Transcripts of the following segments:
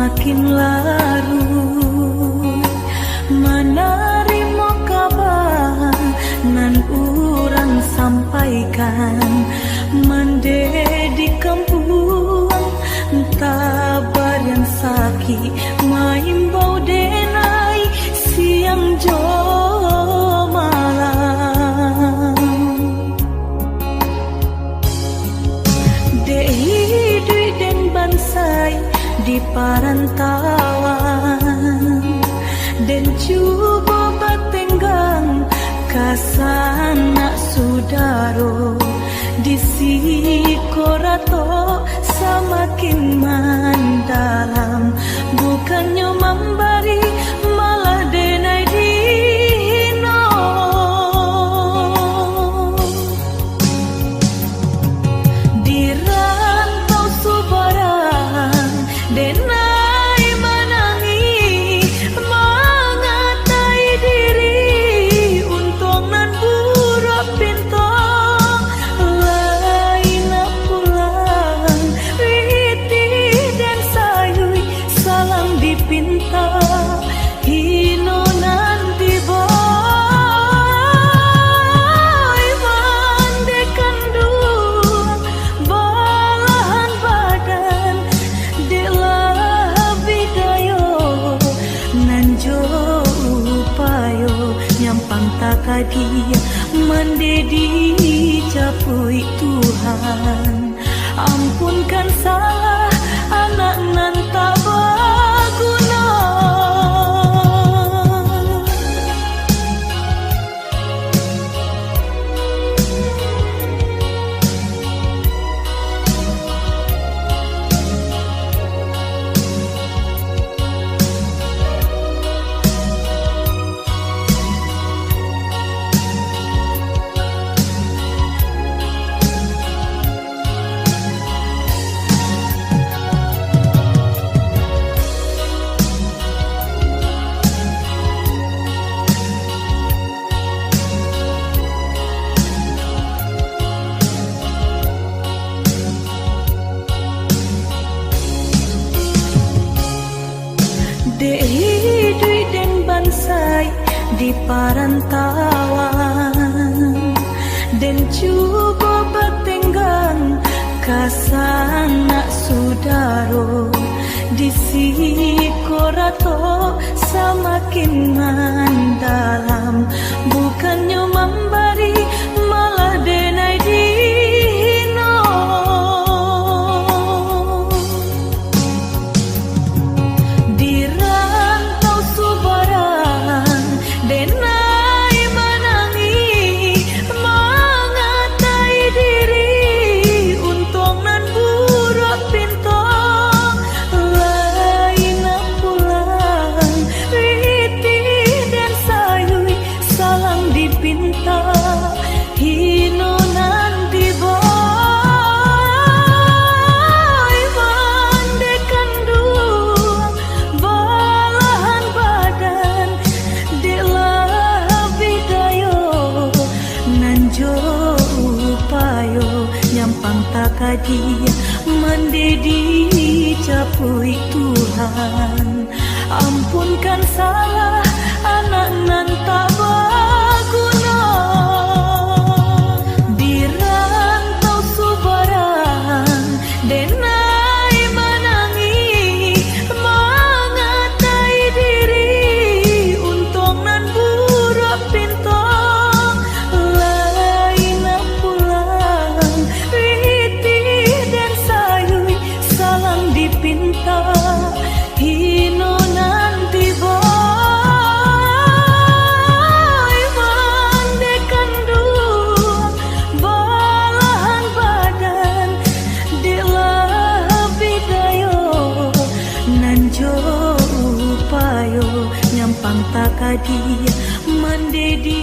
semakin larut menerima kabar nan urang sampaikan mendedi kampung tabar yang sakit maimbau denai siang jo malam dehi dui den bansai di parantauan dan cuba batenggang kasana sudaro di sikorato semakin mendalam bukannya memberi malah denai dino di rantau subarang denai menangi mengatai diri untung nan buruk pintu pinta hino nanti boy mandekan dua balahan badan delah bidayo nanjo upayo nyampang takadi mendedi capui Tuhan ampunkan salah anak nan tak dehi dui den bansai di parantauan dan cuba batenggang kasana sudaro di sikorato semakin mendalam bukannya memberi malah denai dino di rantau subarang denai menangi mengatai diri untung nan buruk pintu lain pulang ritih dan sayui salam dipinta hino nanti boy mandekan dua balahan badan delah bidayo nanjo upayo nyampang takadi mendedi capui Tuhan ampunkan salah anak nan tak berguna di rantau subarang denai menangi mengatai diri untung nan buruk pintu lain pulang ritih dan sayui salam dipinta hino nanti boy mandekan dua balahan badan delah bidayo nanjo upayo nyampang takadi mendedi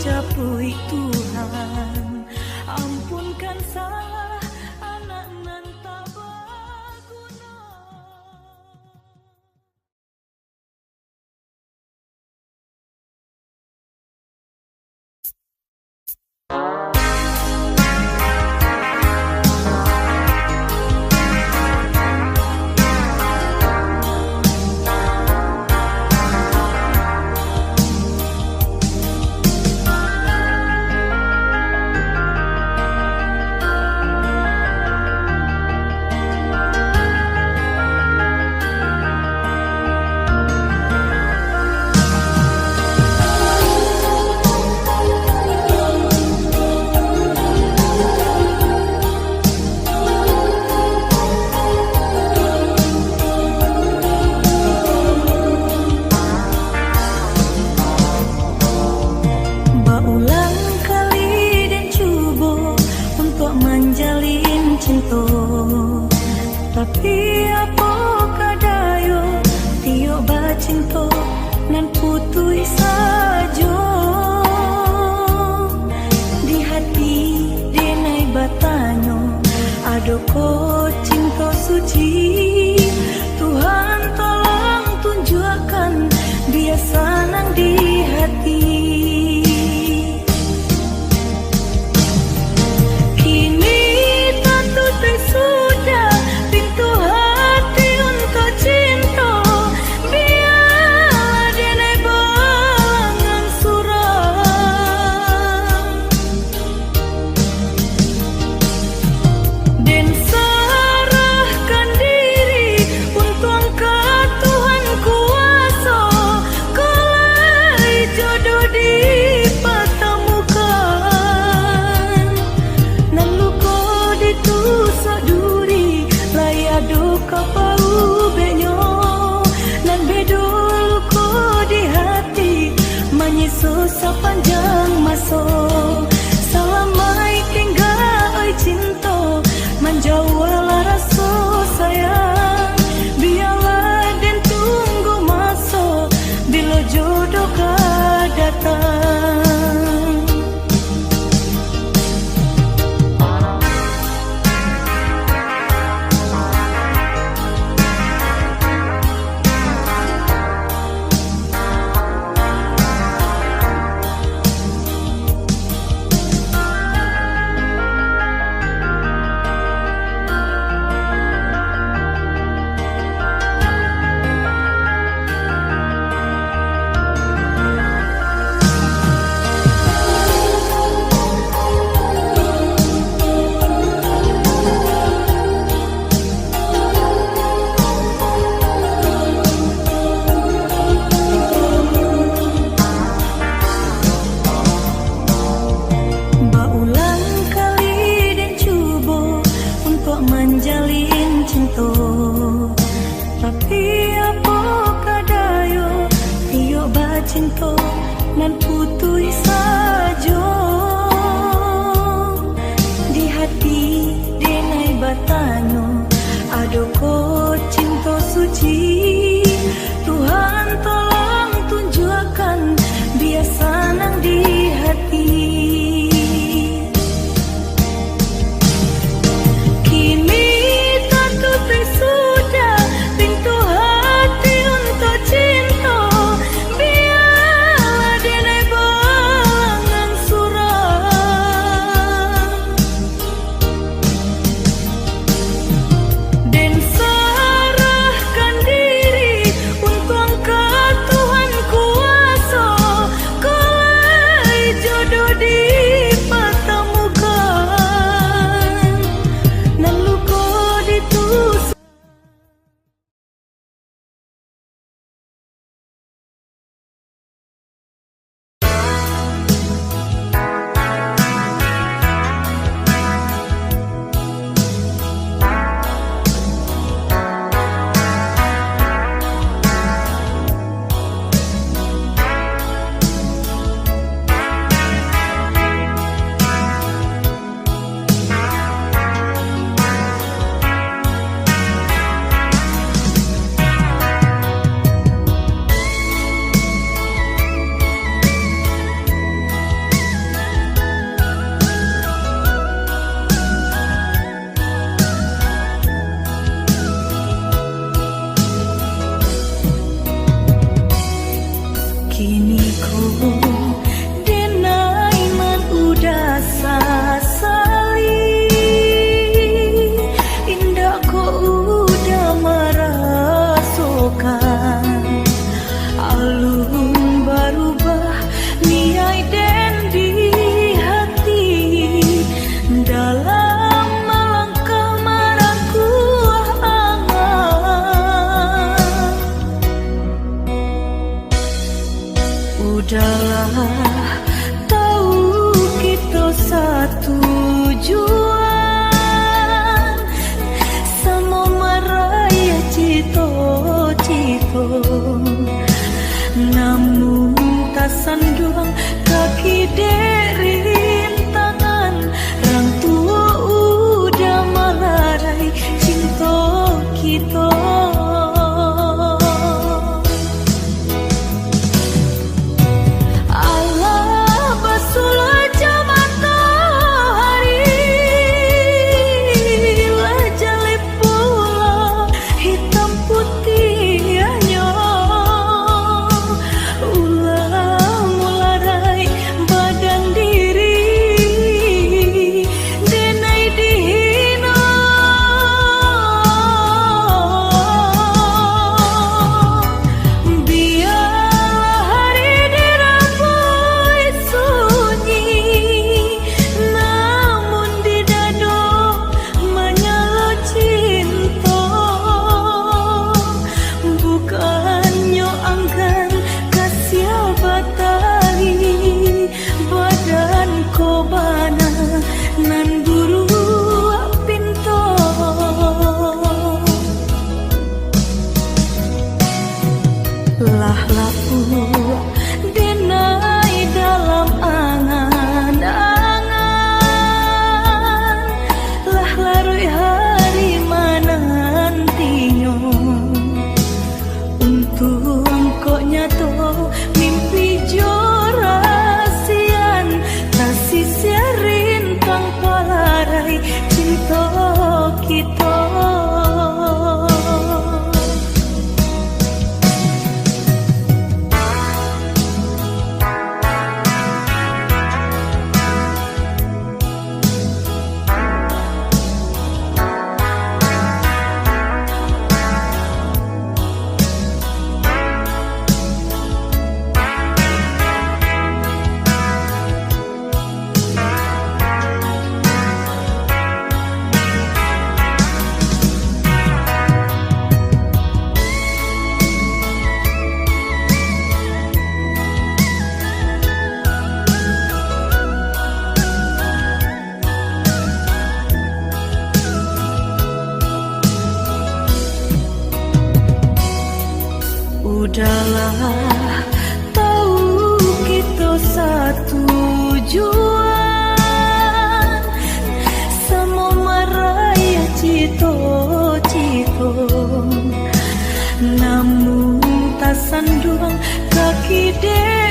capui Tuhan ampunkan salah anak nan tak berguna. suci. Tuhan tolong tunjukkan biasa nang di hati. Kini tertutup sudah pintu hati untuk cinta. Biarlah denai balangan suram dan serahkan diri untuk angkat Tuhan kuasa. Kau jodoh dipertemukan dan luka ditusuk. Kini ku denai man udah sasali. Indah ku udah merasakan alun berubah niai dan di hati. Dalam melangkah marahku angan. Udahlah, tahu kita satu tujuan, sama meraya cita-cita. Namun tak sanduang kaki dari rintangan. Rang tua udah melarai cinta kita. Lah laku denai dalam angan-angan. Lah larui hari menantinya untuk engkau nyato mimpi jorasian. Tak sisia rintang palarai cinta kita. Udahlah, tahu kita satu tujuan, sama meraya cita-cita. dewe